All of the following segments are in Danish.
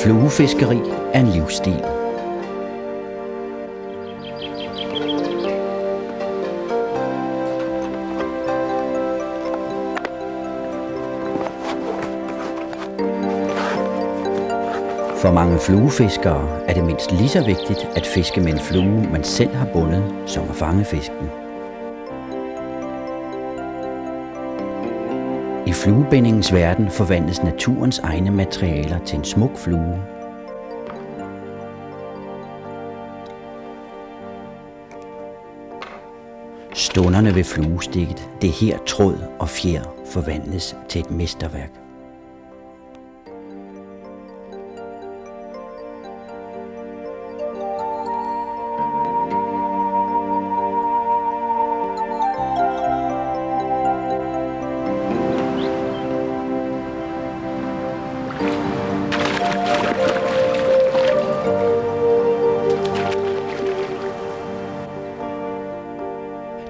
Fluefiskeri er en livsstil. For mange fluefiskere er det mindst lige så vigtigt at fiske med en flue, man selv har bundet, som at fange fisken. I fluebindingens verden forvandles naturens egne materialer til en smuk flue. Stunderne ved fluestikket, det er her tråd og fjer forvandles til et mesterværk.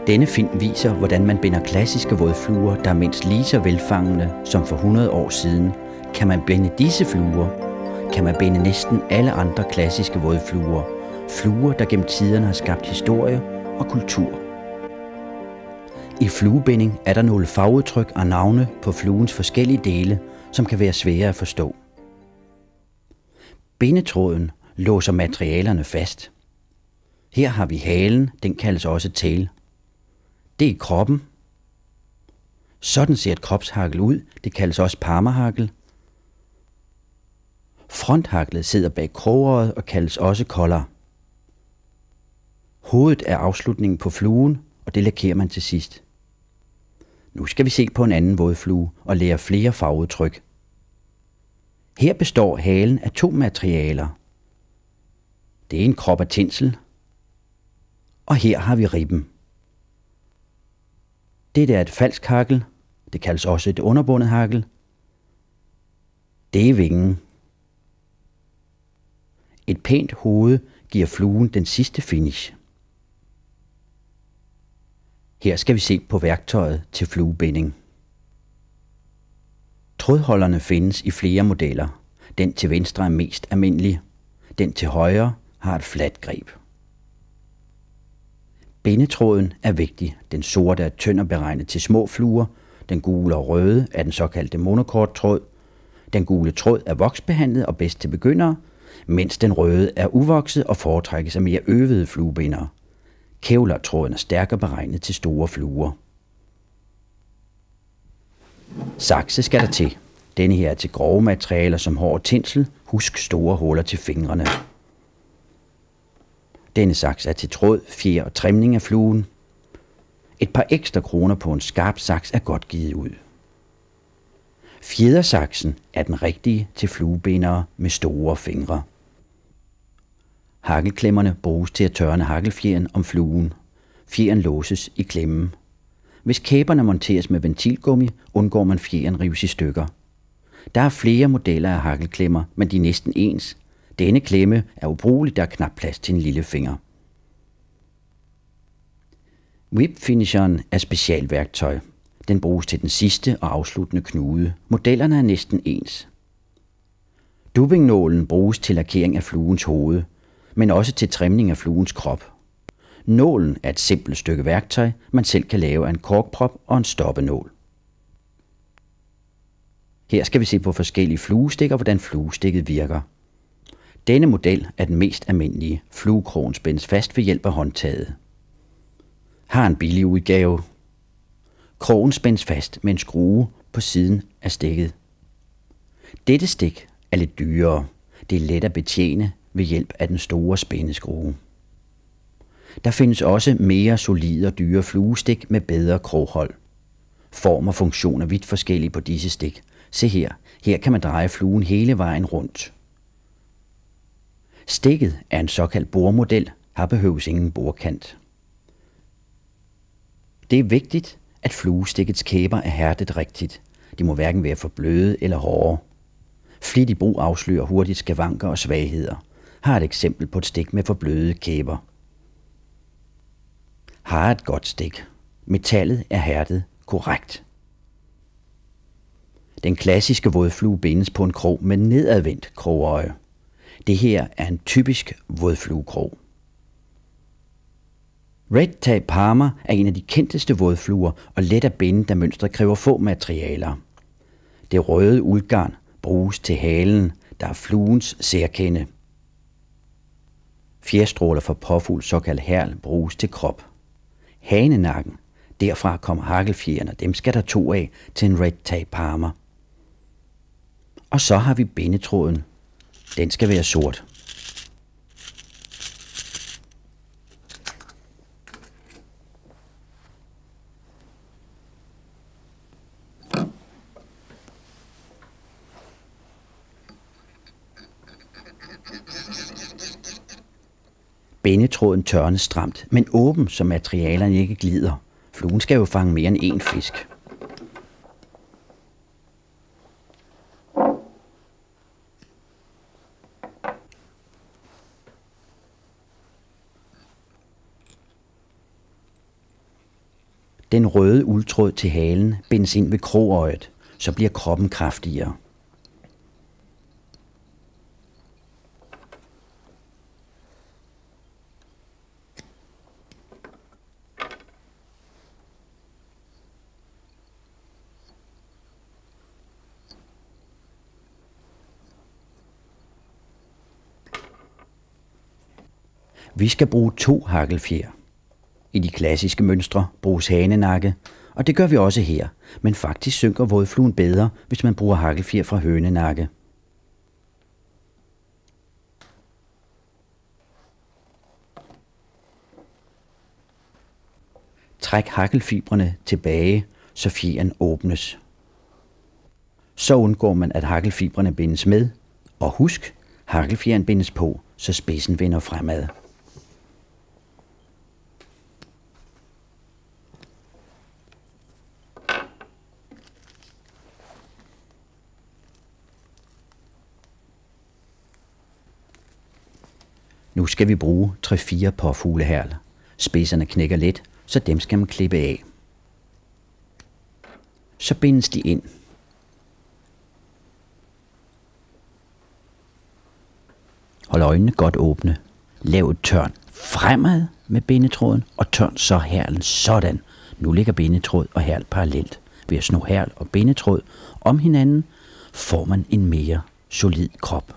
Denne film viser, hvordan man binder klassiske vådfluer, der er mindst lige så velfangende som for 100 år siden. Kan man binde disse fluer, kan man binde næsten alle andre klassiske vådfluer. Fluer, der gennem tiderne har skabt historie og kultur. I fluebinding er der nogle fagudtryk og navne på fluens forskellige dele, som kan være svære at forstå. Bindetråden låser materialerne fast. Her har vi halen, den kaldes også tail. Det er kroppen. Sådan ser et kropshakkel ud. Det kaldes også parmahakkel. Fronthaklet sidder bag krogøjet og kaldes også kollar. Hovedet er afslutningen på fluen, og det lakerer man til sidst. Nu skal vi se på en anden vådflue og lære flere farveudtryk. Her består halen af 2 materialer. Det er en krop af tinsel, og her har vi ribben. Dette er et falsk hakkel. Det kaldes også et underbundet hakkel. Det er vingen. Et pænt hoved giver fluen den sidste finish. Her skal vi se på værktøjet til fluebinding. Trådholderne findes i flere modeller. Den til venstre er mest almindelig. Den til højre har et fladt greb. Bindetråden er vigtig. Den sorte er tynd og beregnet til små fluer. Den gule og røde er den såkaldte monokorttråd. Den gule tråd er voksbehandlet og bedst til begyndere, mens den røde er uvokset og foretrækkes af mere øvede fluebindere. Kevlartråden er stærkere beregnet til store fluer. Sakse skal der til. Denne her er til grove materialer som hård tinsel. Husk store huller til fingrene. Denne saks er til tråd, fjer og trimning af fluen. Et par ekstra kroner på en skarp saks er godt givet ud. Fjedersaksen er den rigtige til fluebindere med store fingre. Hakkelklemmerne bruges til at tørne hakkelfjeren om fluen. Fjeren låses i klemmen. Hvis kæberne monteres med ventilgummi, undgår man fjeren rives i stykker. Der er flere modeller af hakkelklemmer, men de er næsten ens. Denne klemme er ubrugelig, der er knap plads til en lille finger. Whip-finisheren er specialværktøj. Den bruges til den sidste og afsluttende knude. Modellerne er næsten ens. Dubbingnålen bruges til lakering af fluens hoved, men også til trimning af fluens krop. Nålen er et simpelt stykke værktøj, man selv kan lave af en korkprop og en stoppenål. Her skal vi se på forskellige fluestikker, hvordan fluestikket virker. Denne model er den mest almindelige. Fluekrogen spændes fast ved hjælp af håndtaget. Har en billig udgave. Krogen spændes fast med en skrue på siden af stikket. Dette stik er lidt dyrere. Det er let at betjene ved hjælp af den store spændeskrue. Der findes også mere solide og dyre fluestik med bedre kroghold. Form og funktion er vidt forskellige på disse stik. Se her. Her kan man dreje fluen hele vejen rundt. Stikket er en såkaldt boremodel. Her behøves ingen bordkant. Det er vigtigt, at fluestikkets kæber er hærdet rigtigt. De må hverken være for bløde eller hårde. Flittig brug afslører hurtigt skavanker og svagheder. Har et eksempel på et stik med for bløde kæber. Har et godt stik. Metallet er hærdet korrekt. Den klassiske vådflue bindes på en krog med nedadvendt krogøje. Det her er en typisk vådfluekrog. Red-tailed palmer er en af de kendteste vådfluer og let at binde, da mønstret kræver få materialer. Det røde uldgarn bruges til halen, der er fluens særkende. Fjerstråler fra påfugl, såkaldt herl, bruges til krop. Hanenakken, derfra kommer hagelfjeren, og dem skal der 2 af til en red-tailed palmer. Og så har vi bindetråden. Den skal være sort. Bindetråden tørnes stramt, men åben, så materialerne ikke glider. Fluen skal jo fange mere end én fisk. Den røde uldtråd til halen bindes ind ved krogøjet, så bliver kroppen kraftigere. Vi skal bruge 2 hagelfjer. I de klassiske mønstre bruges hanenakke, og det gør vi også her, men faktisk synker vådfluen bedre, hvis man bruger hagelfjer fra hønenakke. Træk hagelfibrene tilbage, så fjeren åbnes. Så undgår man, at hagelfibrene bindes med, og husk, hagelfjeren bindes på, så spidsen vender fremad. Nu skal vi bruge 3-4 påfugleherl. Spidserne knækker let, så dem skal man klippe af. Så bindes de ind. Hold øjnene godt åbne. Lav et tørn fremad med bindetråden, og tørn så herlen sådan. Nu ligger bindetråd og herl parallelt. Ved at sno herl og bindetråd om hinanden, får man en mere solid krop.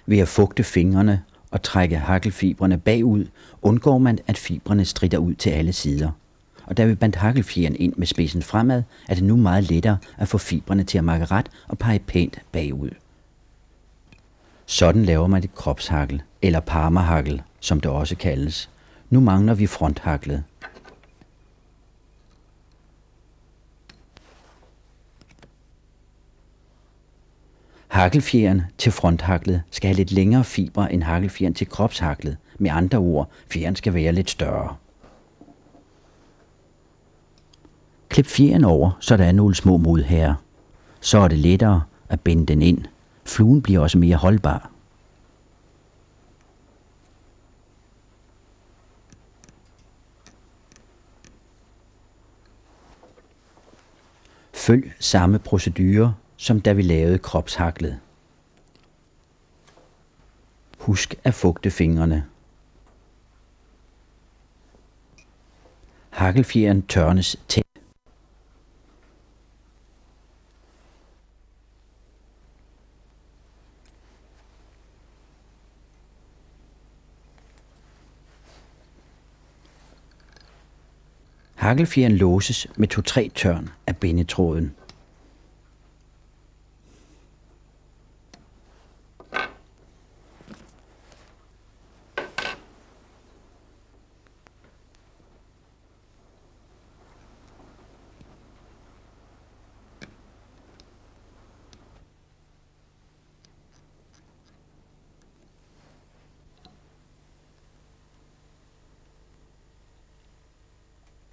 Ved at fugte fingrene og trække hagelfibrene bagud, undgår man, at fibrene stritter ud til alle sider. Og da vi bandt hagelfjeren ind med spidsen fremad, er det nu meget lettere at få fibrene til at makke ret og pege pænt bagud. Sådan laver man et kropshagel, eller parmahagel, som det også kaldes. Nu mangler vi fronthaglet. Hagelfjeren til fronthaglet skal have lidt længere fibre end hagelfjeren til kropshaglet. Med andre ord, fjeren skal være lidt større. Klip fjeren over, så der er nogle små modhærer. Så er det lettere at binde den ind. Fluen bliver også mere holdbar. Følg samme procedure, som da vi lavede kropshaglet. Husk at fugte fingrene. Hagelfjeren tørnes tæt. Hagelfjeren låses med 2-3 tørn af bindetråden.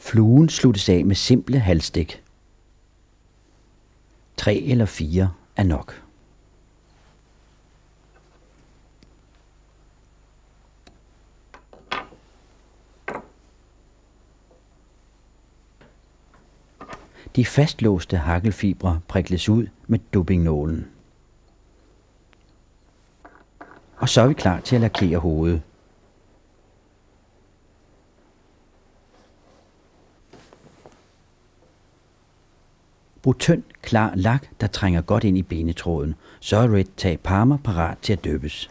Fluen sluttes af med simple halsstik. 3 eller 4 er nok. De fastlåste hakkelfibre prikles ud med dubbingnålen. Og så er vi klar til at lakere hovedet. Brug tynd, klar lak, der trænger godt ind i benetråden. Så er Red Tag Parma parat til at dyppes.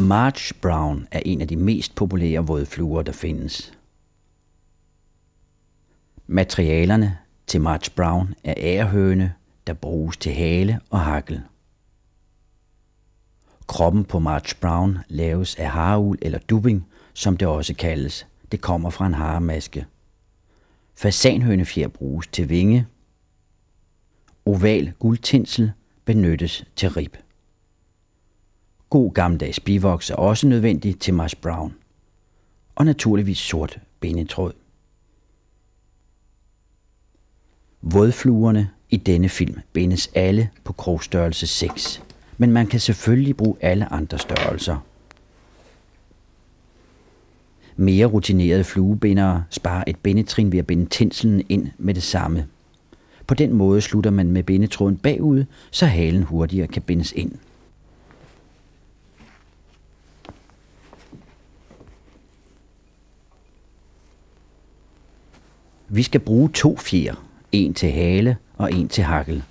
March Brown er en af de mest populære vådfluer, der findes. Materialerne til March Brown er agerhøne, der bruges til hale og hakkel. Kroppen på March Brown laves af hareuld eller dubbing, som det også kaldes. Det kommer fra en haremaske. Fasanhønefjer bruges til vinge. Oval guldtinsel benyttes til rib. God gammeldags bivoks er også nødvendig til March Brown. Og naturligvis sort benetråd. Vådfluerne i denne film bindes alle på krogstørrelse 6, men man kan selvfølgelig bruge alle andre størrelser. Mere rutinerede fluebindere sparer et bindetrin ved at binde tinselen ind med det samme. På den måde slutter man med bindetråden bagud, så halen hurtigere kan bindes ind. Vi skal bruge 2 fjer, en til hale og en til hakkel.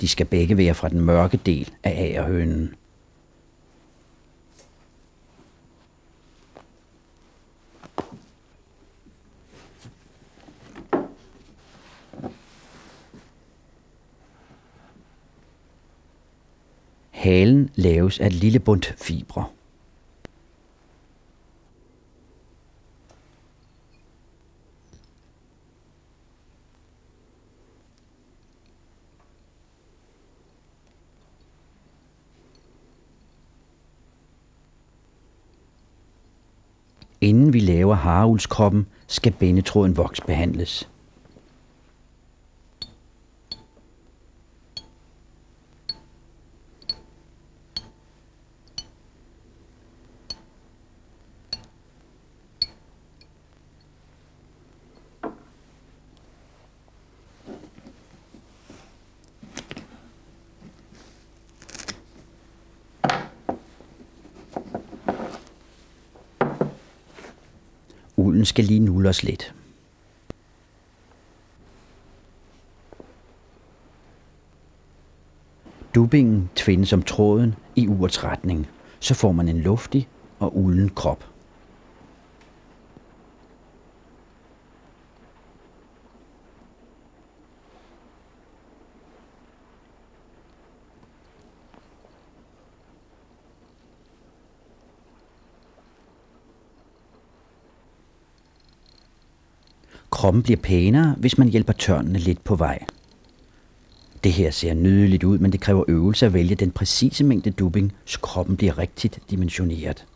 De skal begge være fra den mørke del af agerhønen. Halen laves af et lille bundt fibre. Inden vi laver hareulskroppen, skal bindetråden voksbehandles. Ulden skal lige nulles lidt. Dubbingen tvindes om tråden i urets retning, så får man en luftig og ulden krop. Kroppen bliver pænere, hvis man hjælper tørnene lidt på vej. Det her ser nydeligt ud, men det kræver øvelse at vælge den præcise mængde dubbing, så kroppen bliver rigtigt dimensioneret.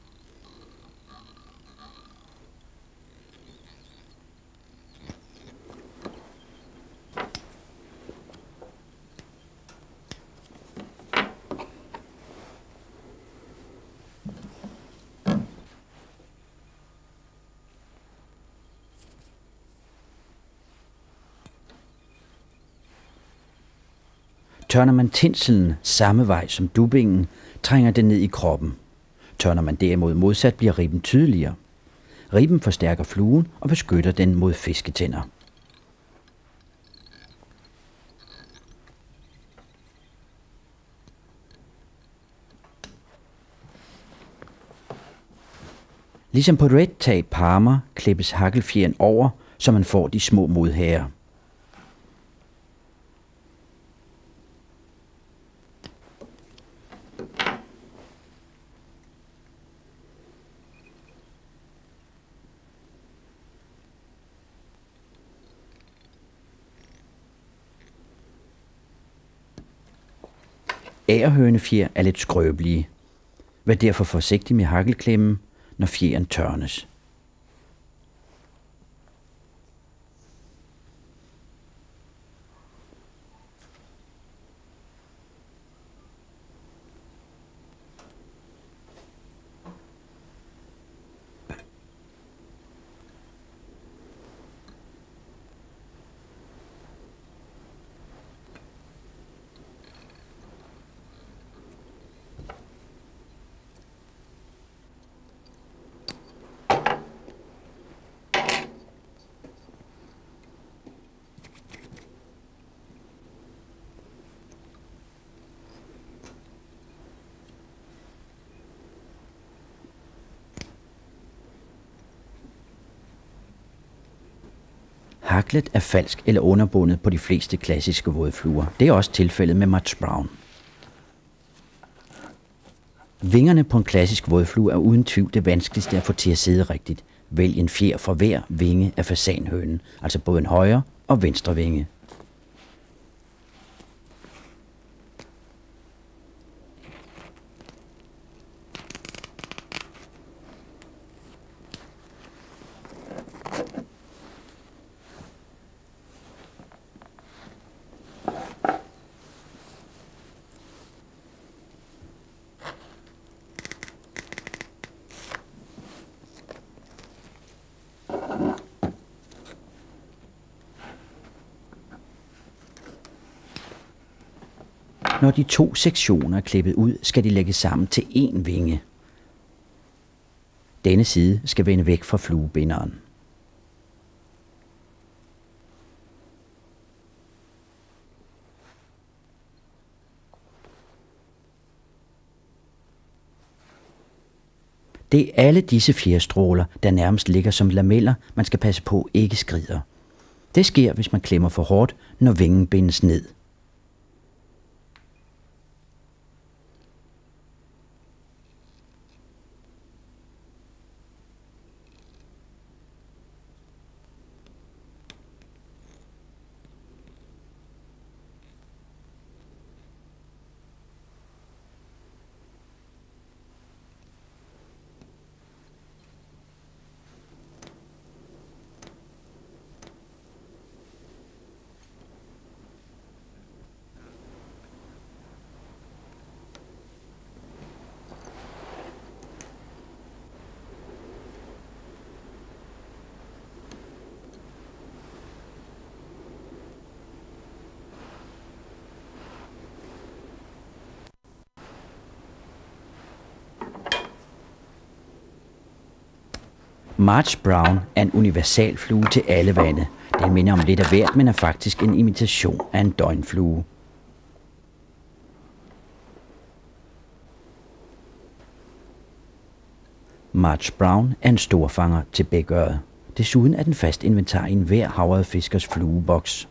Tørner man tinselen samme vej som dubbingen, trænger den ned i kroppen. Tørner man derimod modsat, bliver ribben tydeligere. Ribben forstærker fluen og beskytter den mod fisketænder. Ligesom på Red Tape Parma klippes hakkelfjeren over, så man får de små modhager. Agerhønefjer er lidt skrøbelige. Vær derfor forsigtig med hakkelklemmen, når fjeren tørnes. Haklet er falsk eller underbundet på de fleste klassiske vådfluer. Det er også tilfældet med Mudge Brown. Vingerne på en klassisk vådflue er uden tvivl det vanskeligste at få til at sidde rigtigt. Vælg en fjer for hver vinge af fasanhønen, altså både en højre og venstre vinge. Når de to sektioner er klippet ud, skal de lægges sammen til én vinge. Denne side skal vende væk fra fluebinderen. Det er alle disse fjerstråler, der nærmest ligger som lameller, man skal passe på ikke skrider. Det sker, hvis man klemmer for hårdt, når vingen bindes ned. Mudge Brown er en universalflue til alle vande. Den minder om lidt af hvert, men er faktisk en imitation af en døgnflue. Mudge Brown er en storfanger til bækørred. Desuden er den fast inventar i enhver havret fiskers flueboks.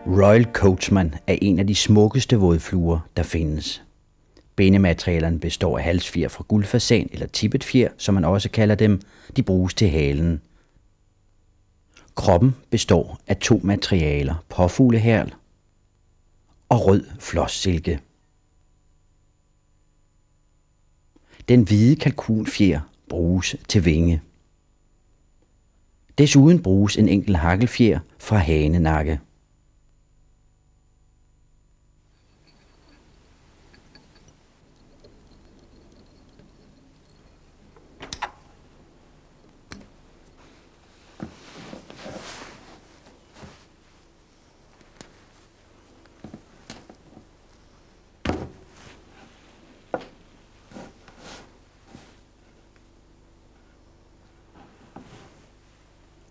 Royal Coachman er en af de smukkeste vådfluer, der findes. Bindematerialerne består af halsfjer fra guldfasan eller tibbetfjer, som man også kalder dem. De bruges til halen. Kroppen består af 2 materialer, påfuglehærl og rød flossilke. Den hvide kalkunfjer bruges til vinge. Desuden bruges en enkelt hakkelfjer fra hanenakke.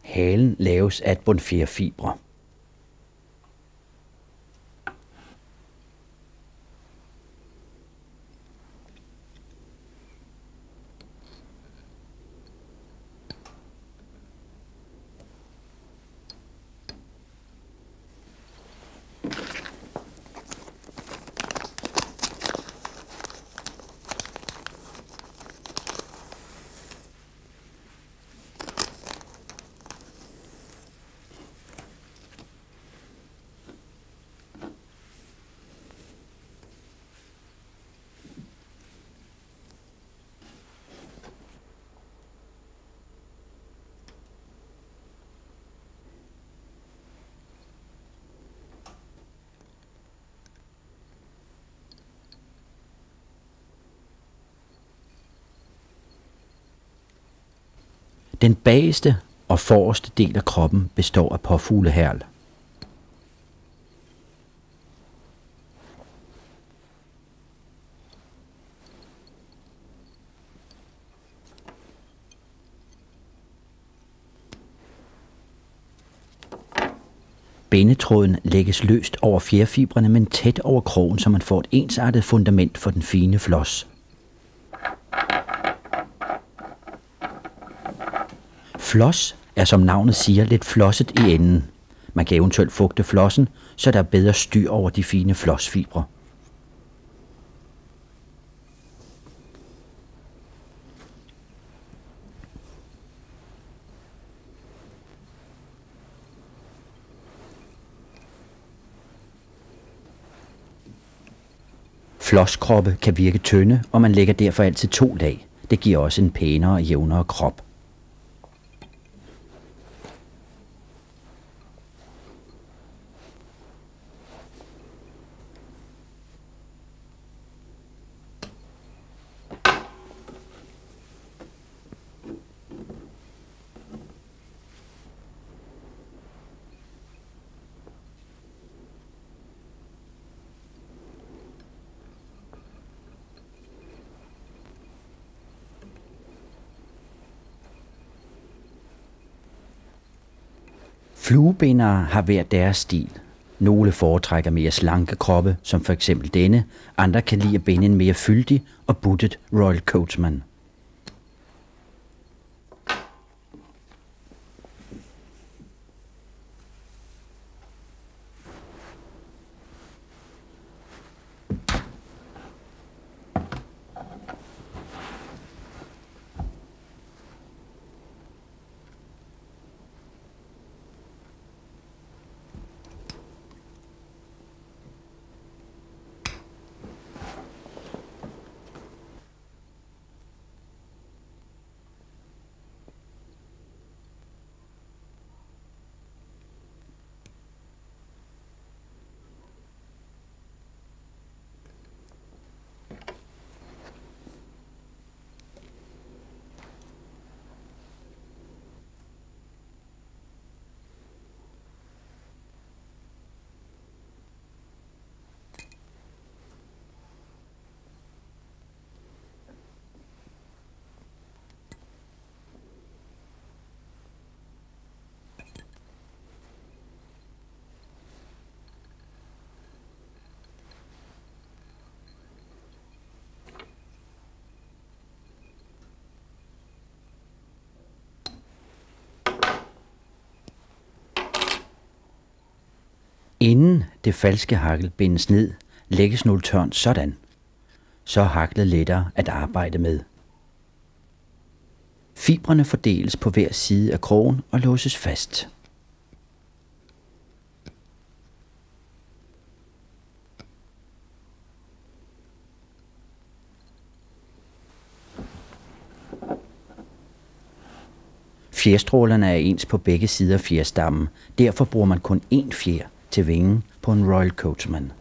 Halen laves af et bundt fjerfibre. Den bagerste og forreste del af kroppen består af påfuglehærl. Bindetråden lægges løst over fjerfibrene, men tæt over krogen, så man får et ensartet fundament for den fine flos. Flos er, som navnet siger, lidt flosset i enden. Man kan eventuelt fugte flossen, så der er bedre styr over de fine flosfibre. Floskroppe kan virke tynde, og man lægger derfor altid 2 lag. Det giver også en pænere og jævnere krop. Fluebindere har hver deres stil. Nogle foretrækker mere slanke kroppe, som for eksempel denne. Andre kan lide at binde en mere fyldig og buttet Royal Coachman. Inden det falske hakkel bindes ned, lægges nogle tørn sådan. Så er haklet lettere at arbejde med. Fibrene fordeles på hver side af krogen og låses fast. Fjerstrålerne er ens på begge sider af fjerstammen. Derfor bruger man kun én fjer til vingen på en Royal Coachman.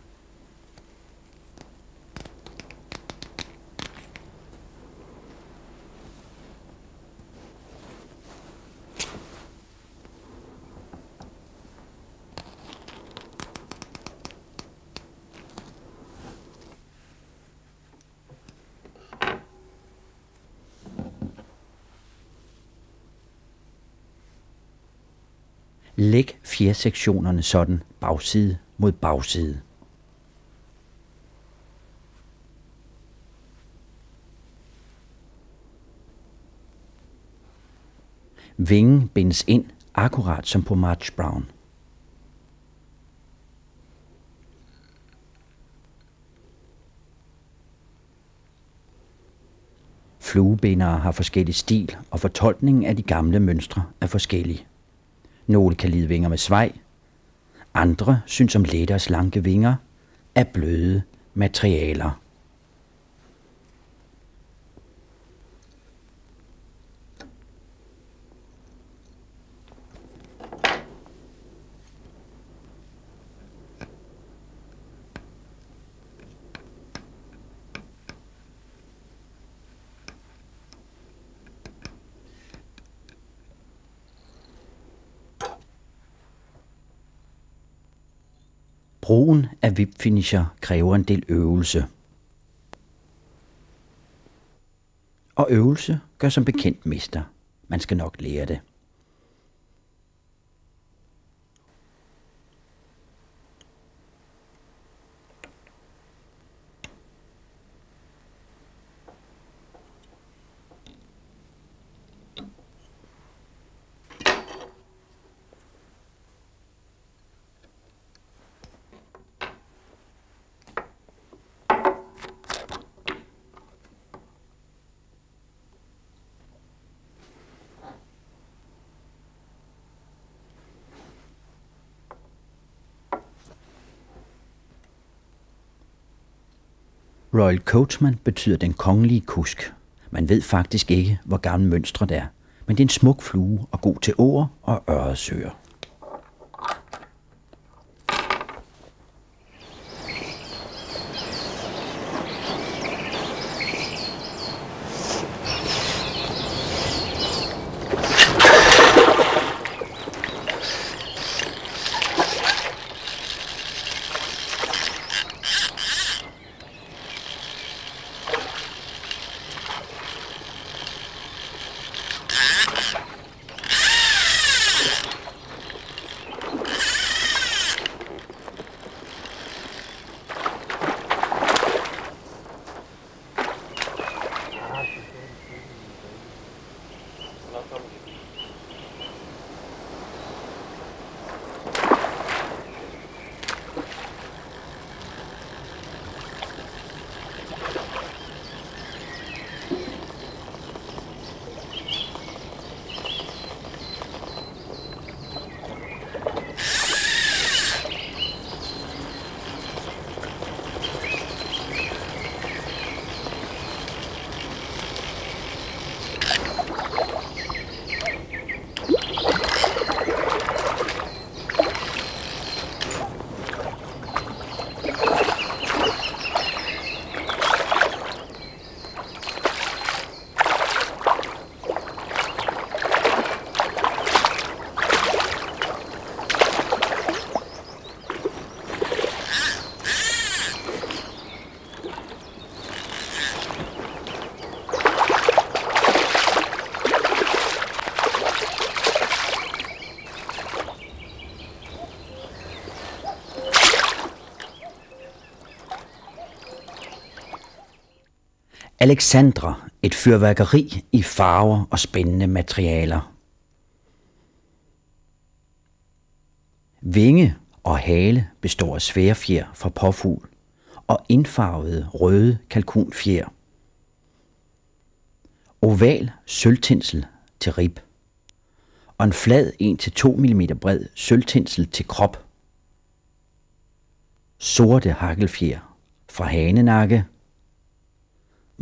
Læg fjersektionerne sådan bagside mod bagside. Vingen bindes ind akkurat som på March Brown. Fluebindere har forskellig stil, og fortolkningen af de gamle mønstre er forskellig. Nogle kan lide vinger med svej, andre synes om lette og slanke vinger af bløde materialer. Brugen af whipfinisher kræver en del øvelse. Og øvelse gør som bekendt mester. Man skal nok lære det. Royal Coachman betyder den kongelige kusk. Man ved faktisk ikke, hvor gammel mønstret er, men det er en smuk flue og god til åer og ørredsøer. Alexandra, et fyrværkeri i farver og spændende materialer. Vinge og hale består af sværfjer fra påfugl og indfarvede røde kalkunfjer. Oval sølvtinsel til rib og en flad 1-2 mm bred sølvtinsel til krop. Sorte hakkelfjer fra hanenakke.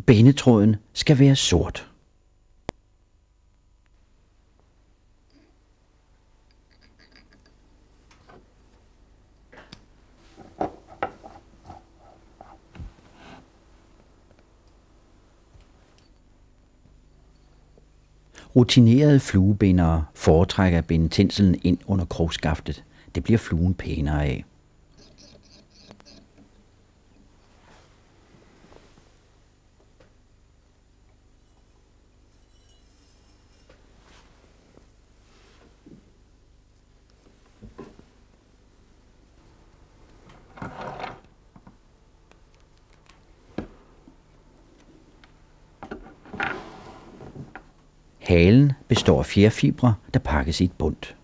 Bindetråden skal være sort. Rutinerede fluebindere foretrækker at binde tinselen ind under krogskaftet. Det bliver fluen pænere af. Halen består af fjerfibre, der pakkes i et bundt.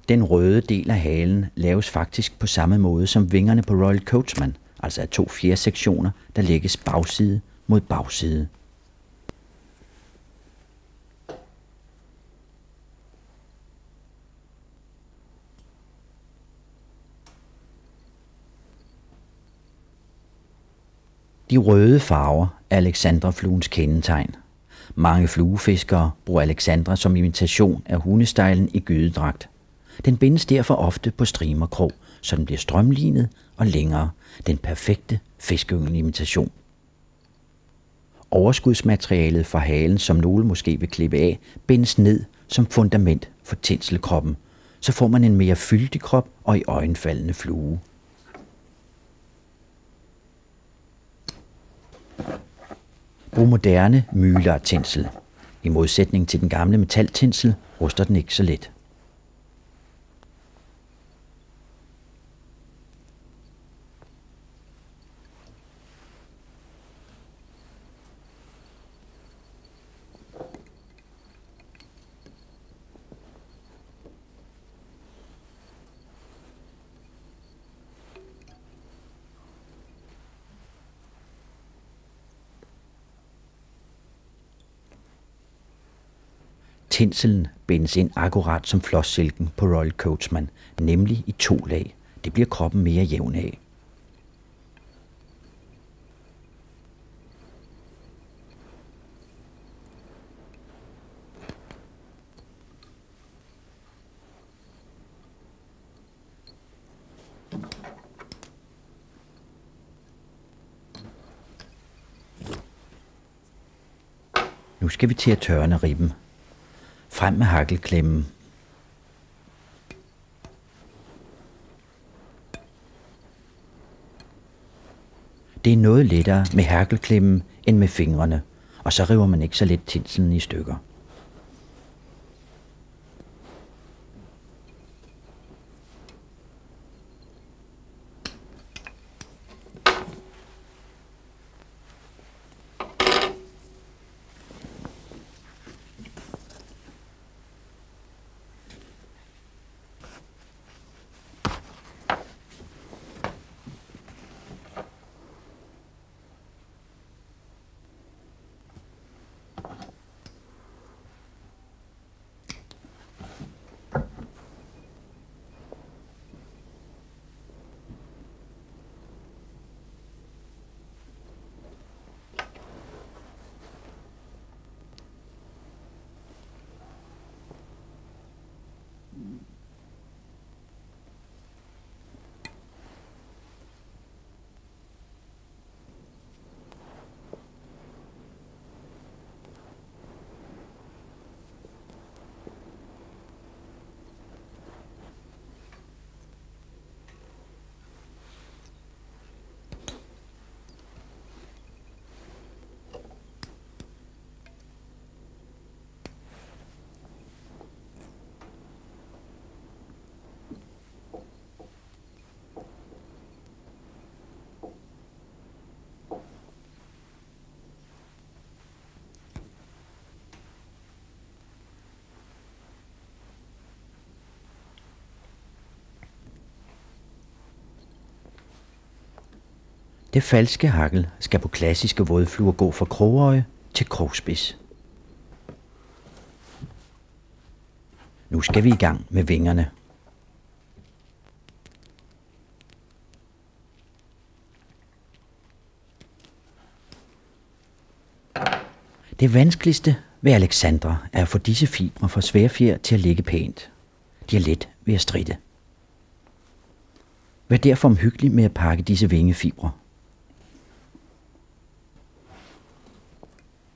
Den røde del af halen laves faktisk på samme måde som vingerne på Royal Coachman, altså af 2 fjersektioner, der lægges bagside mod bagside. De røde farver er alexandrafluens kendetegn. Mange fluefiskere bruger alexandra som imitation af hundestejlen i gydedragt. Den bindes derfor ofte på strimerkrog, så den bliver strømlinet og længere, den perfekte fiskeyngel-imitation. Overskudsmaterialet fra halen, som nogle måske vil klippe af, bindes ned som fundament for tinselkroppen. Så får man en mere fyldig krop og i øjenfaldende flue. Brug moderne mylar-tinsel. I modsætning til den gamle metaltinsel ruster den ikke så let. Tinselen bindes ind akkurat som flossilken på Royal Coachman, nemlig i 2 lag. Det bliver kroppen mere jævn af. Nu skal vi til at tørne ribben. Frem med hakkelklemmen. Det er noget lettere med hakkelklemmen end med fingrene, og så river man ikke så let tinselen i stykker. Det falske hakkel skal på klassiske vådfluer gå fra krogøje til krogspids. Nu skal vi i gang med vingerne. Det vanskeligste ved Alexandra er at få disse fibre fra sværdfjer til at ligge pænt. De er let ved at stritte. Vær derfor omhyggelig med at pakke disse vingefibre.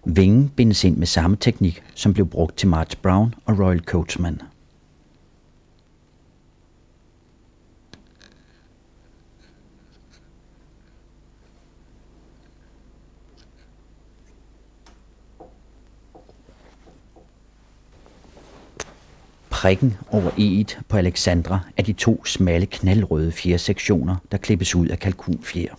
Vingen bindes ind med samme teknik, som blev brugt til March Brown og Royal Coachman. Prikken over eget på Alexandra er de 2 smalle knaldrøde fjersektioner, der klippes ud af kalkunfjer.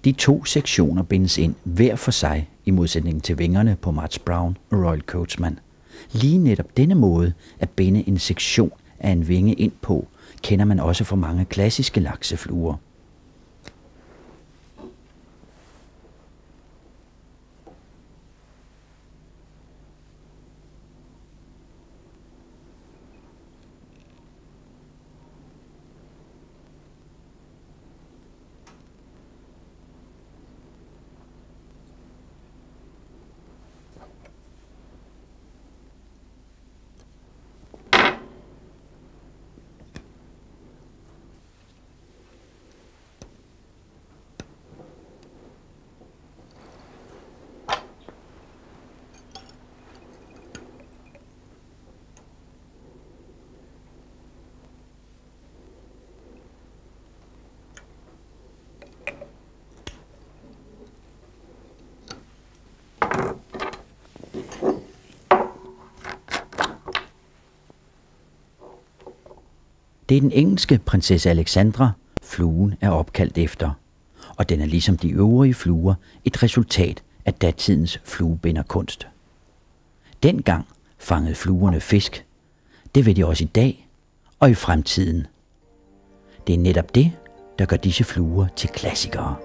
De 2 sektioner bindes ind hver for sig i modsætning til vingerne på March Brown og Royal Coachman. Lige netop denne måde at binde en sektion af en vinge ind på, kender man også fra mange klassiske laksefluer. Det er den engelske prinsesse Alexandra, fluen er opkaldt efter, og den er ligesom de øvrige fluer et resultat af datidens fluebinderkunst. Dengang fangede fluerne fisk. Det vil de også i dag og i fremtiden. Det er netop det, der gør disse fluer til klassikere.